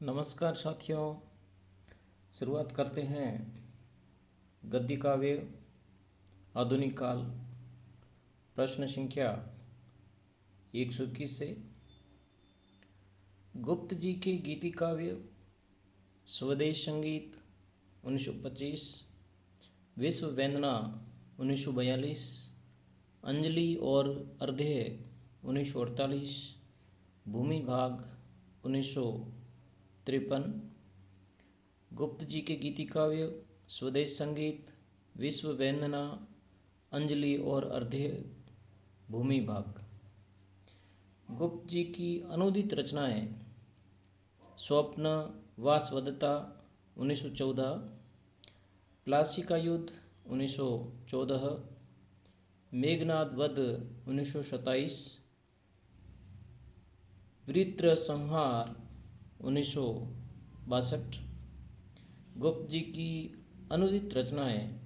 नमस्कार साथियों। शुरुआत करते हैं गद्य काव्य आधुनिक काल प्रश्न संख्या 121 से। गुप्त जी के गीति काव्य स्वदेश संगीत 1925, विश्व वंदना 1942, अंजलि और अर्ध्य 1948, भूमि भाग 1953। गुप्त जी के गीति काव्य स्वदेश संगीत, विश्व वंदना, अंजलि और अर्ध्य, भूमि भाग। गुप्त जी की अनुदित रचनाएं: स्वप्न, वासवदत्ता 1914, प्लासी का युद्ध 1914, मेघनाद वध 1927, वृत्र संहार 1962। गुप्त जी की अनुदित रचनाएं: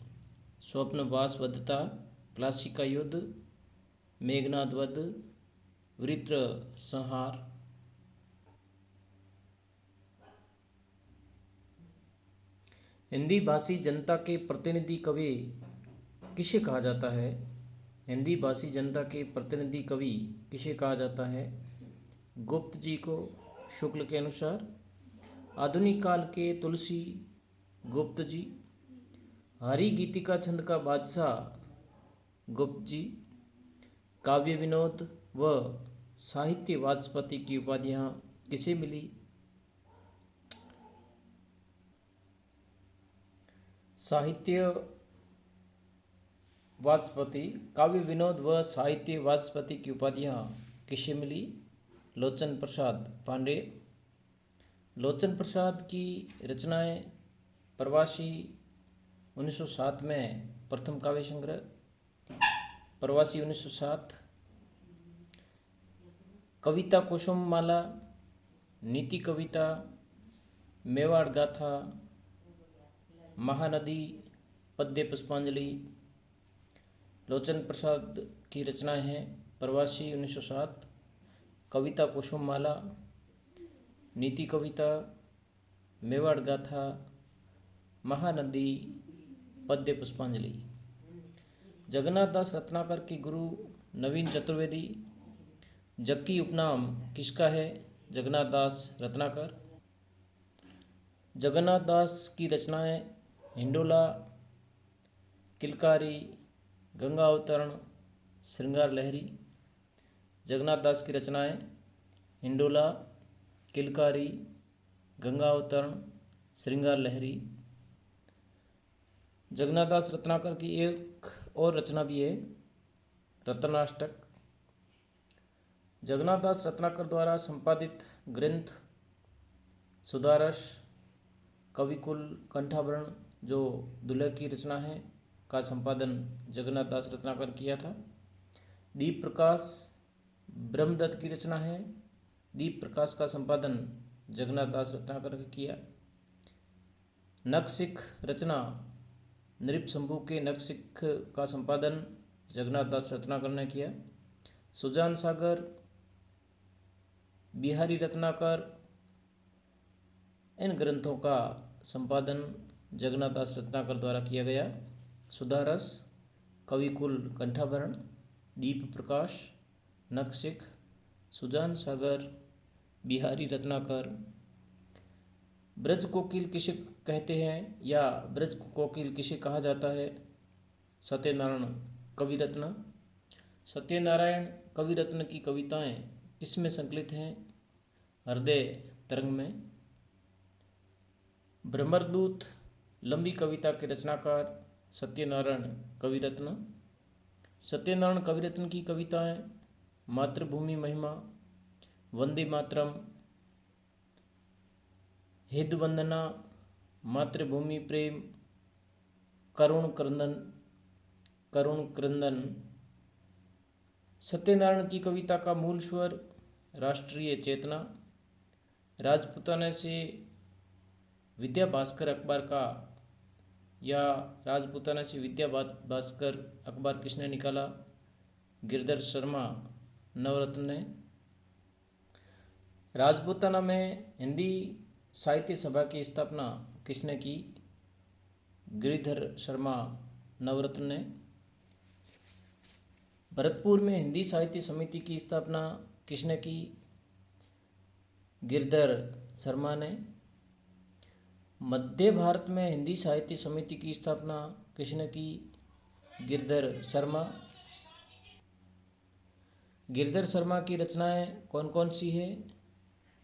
स्वप्न, वासवदत्ता, प्लासी का युद्ध, मेघनाद वध, वृत्र संहार। हिंदी भाषी जनता के प्रतिनिधि कवि किसे कहा जाता है? हिंदी भाषी जनता के प्रतिनिधि कवि किसे कहा जाता है? गुप्त जी को शुक्ल के अनुसार। आधुनिक काल के तुलसी गुप्त जी। हरि गीतिका छंद का बादशाह गुप्त जी। काव्य विनोद व साहित्य वाचस्पति की उपाधियां किसे मिली? साहित्य वाचस्पति, काव्य विनोद व साहित्य वाचस्पति की उपाधियां किसे मिली? लोचन प्रसाद पांडे। लोचन प्रसाद की रचनाएं: प्रवासी 1907 में प्रथम काव्य संग्रह, प्रवासी 1907, कविता कुसुममाला, नीति कविता, मेवाड़ गाथा, महानदी, पद्य पुष्पांजलि। लोचन प्रसाद की रचनाएं हैं: प्रवासी 1907, कविता कुसुममाला, नीति कविता, मेवाड़ गाथा, महानदी, पद्य पुष्पांजलि। जगन्नाथ दास रत्नाकर के गुरु नवीन चतुर्वेदी। जक्की उपनाम किसका है? जगन्नाथ दास रत्नाकर। जगन्नाथ दास की रचनाएं: हिंडोला, किलकारी, गंगा अवतरण, श्रृंगार लहरी। जगन्नाथ दास की रचनाएं: हिंडोला, किलकारी, गंगा अवतरण, श्रृंगार लहरी। जगन्नाथ दास रत्नाकर की एक और रचना भी है, रत्नाष्टक। जगन्नाथ दास रत्नाकर द्वारा संपादित ग्रंथ सुधारस, कविकुल, कंठाभरण जो दुल्हे की रचना है का संपादन जगन्नाथ दास रत्नाकर किया था। दीप प्रकाश ब्रह्मदत्त की रचना है, दीप प्रकाश का संपादन जगन्नाथ दास रत्नाकर ने किया। नखशिख रचना नृप शंभू के नखशिख का संपादन जगन्नाथ दास रत्नाकर ने किया। सुजान सागर, बिहारी रत्नाकर, इन ग्रंथों का संपादन जगन्नाथ दास रत्नाकर द्वारा किया गया। सुधारस, कविकुल, कंठाभरण, दीप प्रकाश, नखशिख, सुजान सागर, बिहारी रत्नाकर। ब्रज कोकिल किसे कहते हैं या ब्रज कोकिल किसे कहा जाता है? सत्यनारायण कविरत्न। सत्यनारायण कविरत्न की कविताएं किसमें संकलित हैं? हृदय तरंग में। भ्रमरदूत लंबी कविता के रचनाकार सत्यनारायण कविरत्न। सत्यनारायण कविरत्न की कविताएं: मातृभूमि महिमा, वंदे मातरम, हित वंदना, मातृभूमि प्रेम, करुण क्रंदन। सत्यनारायण की कविता का मूल स्वर राष्ट्रीय चेतना। राजपूताना से विद्या भास्कर अखबार का या राजपूताना से विद्या भास्कर अखबार किसने निकाला? गिरधर शर्मा नवरत्न ने। राजपूताना में हिंदी साहित्य सभा की स्थापना किसने की? गिरिधर शर्मा नवरत्न ने। भरतपुर में हिंदी साहित्य समिति की स्थापना किसने की? गिरिधर शर्मा ने। मध्य भारत में हिंदी साहित्य समिति की स्थापना किसने की? गिरिधर शर्मा। गिरिधर शर्मा की रचनाएं कौन कौन सी है?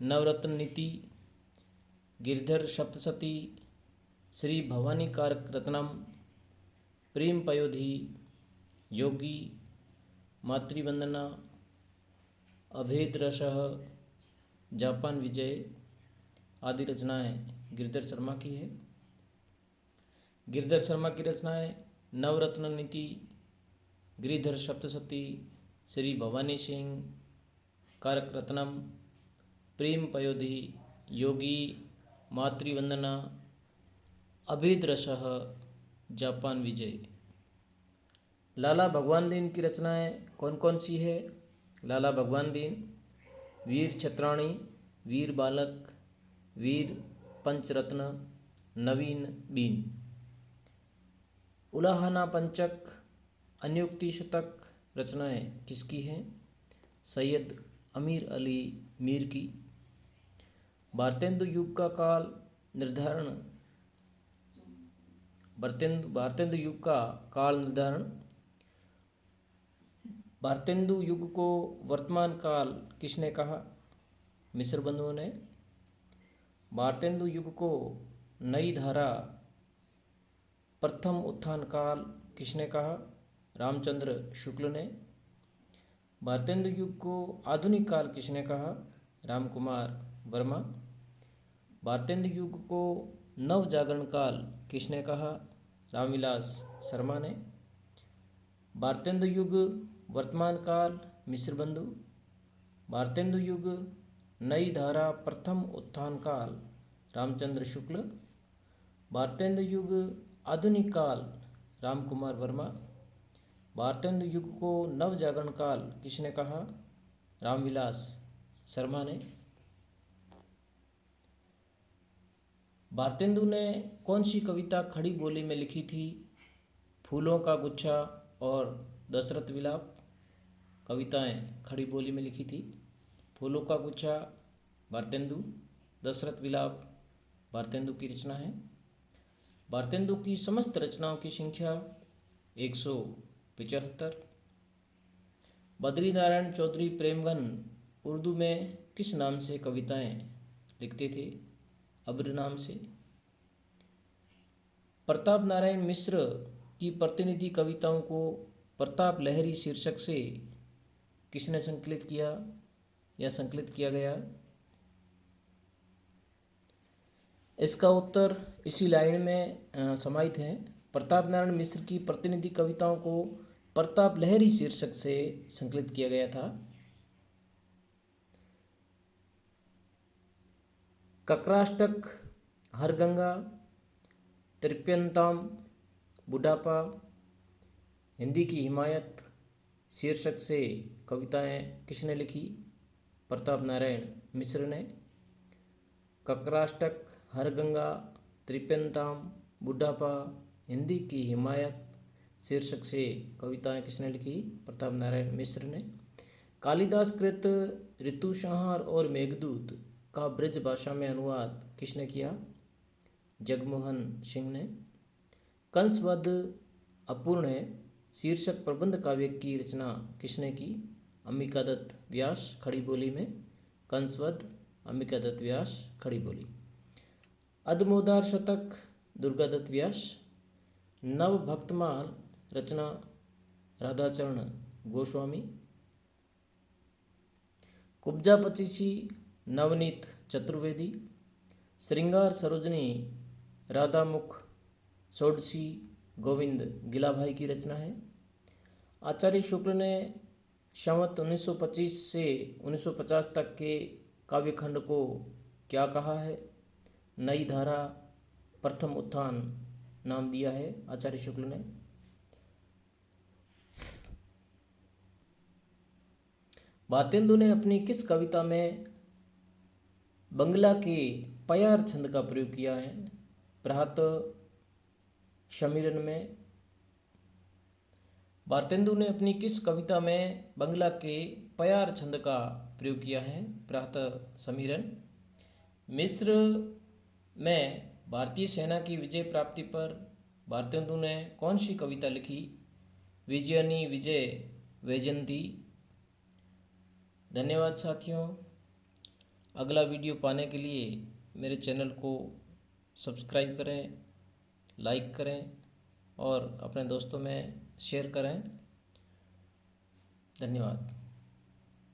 नवरत्न नीति, गिरिधर सप्तशती, श्री भवानी कारक रत्नम, प्रेम पयोधि, योगी, मातृवंदना, अभेद रसः, जापान विजय आदि रचनाएं गिरिधर शर्मा की है। गिरिधर शर्मा की रचनाएं नवरत्न नीति, गिरिधर सप्तशती, श्री भवानी सिंह कारक रत्नम, प्रेम पयोधि, योगी, मातृवंदना, अभेद रसः, जापान विजय। लाला भगवान दीन की रचनाएं कौन कौन सी है? लाला भगवान दीन, वीर छत्राणी, वीर बालक, वीर पंचरत्न, नवीन बीन। उलाहना पंचक, अन्योक्ति शतक रचनाएं किसकी हैं? सैयद अमीर अली मीर की। भारतेंदु युग का काल निर्धारण, भारतेंदु युग का काल निर्धारण। भारतेंदु युग को वर्तमान काल किसने कहा? मिस्र बंधुओं ने। भारतेंदु युग को नई धारा प्रथम उत्थान काल किसने कहा? रामचंद्र शुक्ल ने। भारतेंदु युग को आधुनिक काल किसने कहा? रामकुमार वर्मा। भारतेंदु युग को नव जागरण काल किसने कहा? रामविलास शर्मा ने। भारतेंदु युग वर्तमान काल मिस्र बंधु। भारतेंदु युग नई धारा प्रथम उत्थान काल रामचंद्र शुक्ल। भारतेंदु युग आधुनिक काल रामकुमार वर्मा। भारतेंदु युग को नव जागरण काल किसने कहा? रामविलास शर्मा ने। भारतेंदु ने कौन सी कविता खड़ी बोली में लिखी थी? फूलों का गुच्छा और दशरथ विलाप कविताएं खड़ी बोली में लिखी थी। फूलों का गुच्छा भारतेंदु, दशरथ विलाप भारतेंदु की रचना है। भारतेंदु की समस्त रचनाओं की संख्या 175। बद्रीनारायण चौधरी प्रेमघन उर्दू में किस नाम से कविताएं लिखते थे? अब्र नाम से। प्रताप नारायण मिश्र की प्रतिनिधि कविताओं को प्रताप लहरी शीर्षक से किसने संकलित किया या संकलित किया गया? इसका उत्तर इसी लाइन में समाहित है। प्रताप नारायण मिश्र की प्रतिनिधि कविताओं को प्रताप लहरी शीर्षक से संकलित किया गया था। ककराष्टक, हरगंगा, तृप्यंताम, बुढ़ापा, हिंदी की हिमायत शीर्षक से कविताएं किसने लिखी? प्रताप नारायण मिश्र ने। ककराष्टक, हरगंगा, तृप्यंताम, बुढ़ापा, हिंदी की हिमायत शीर्षक से कविताएं किसने लिखी? प्रताप नारायण मिश्र ने। कालिदास कृत ऋतुसंहार और मेघदूत का ब्रज भाषा में अनुवाद किसने किया? जगमोहन सिंह ने। कंसवध अपूर्ण है शीर्षक प्रबंध काव्य की रचना किसने की? अंबिकादत्त व्यास खड़ी बोली में। कंसवध अंबिकादत्त व्यास खड़ी बोली। अधमोदार शतक दुर्गादत्त व्यास। नव भक्तमाल रचना राधाचरण गोस्वामी। कुब्जा पचीसी नवनीत चतुर्वेदी। श्रृंगार सरोजनी राधामुख षोडशी गोविंद गिलाभाई की रचना है। आचार्य शुक्ल ने संवत 1925 से 1950 तक के काव्यखंड को क्या कहा है? नई धारा प्रथम उत्थान नाम दिया है आचार्य शुक्ल ने। भारतेंदु ने अपनी किस कविता में बंगला के पयार छंद का प्रयोग किया है। प्रहत समीरन में भारतेंदु ने अपनी किस कविता में बंगला के पयार छंद का प्रयोग किया है? प्रहत समीरन। मिस्र में भारतीय सेना की विजय प्राप्ति पर भारतेंदु ने कौन सी कविता लिखी? विजयनी विजय वैजयंती। धन्यवाद साथियों। अगला वीडियो पाने के लिए मेरे चैनल को सब्सक्राइब करें, लाइक करें और अपने दोस्तों में शेयर करें। धन्यवाद।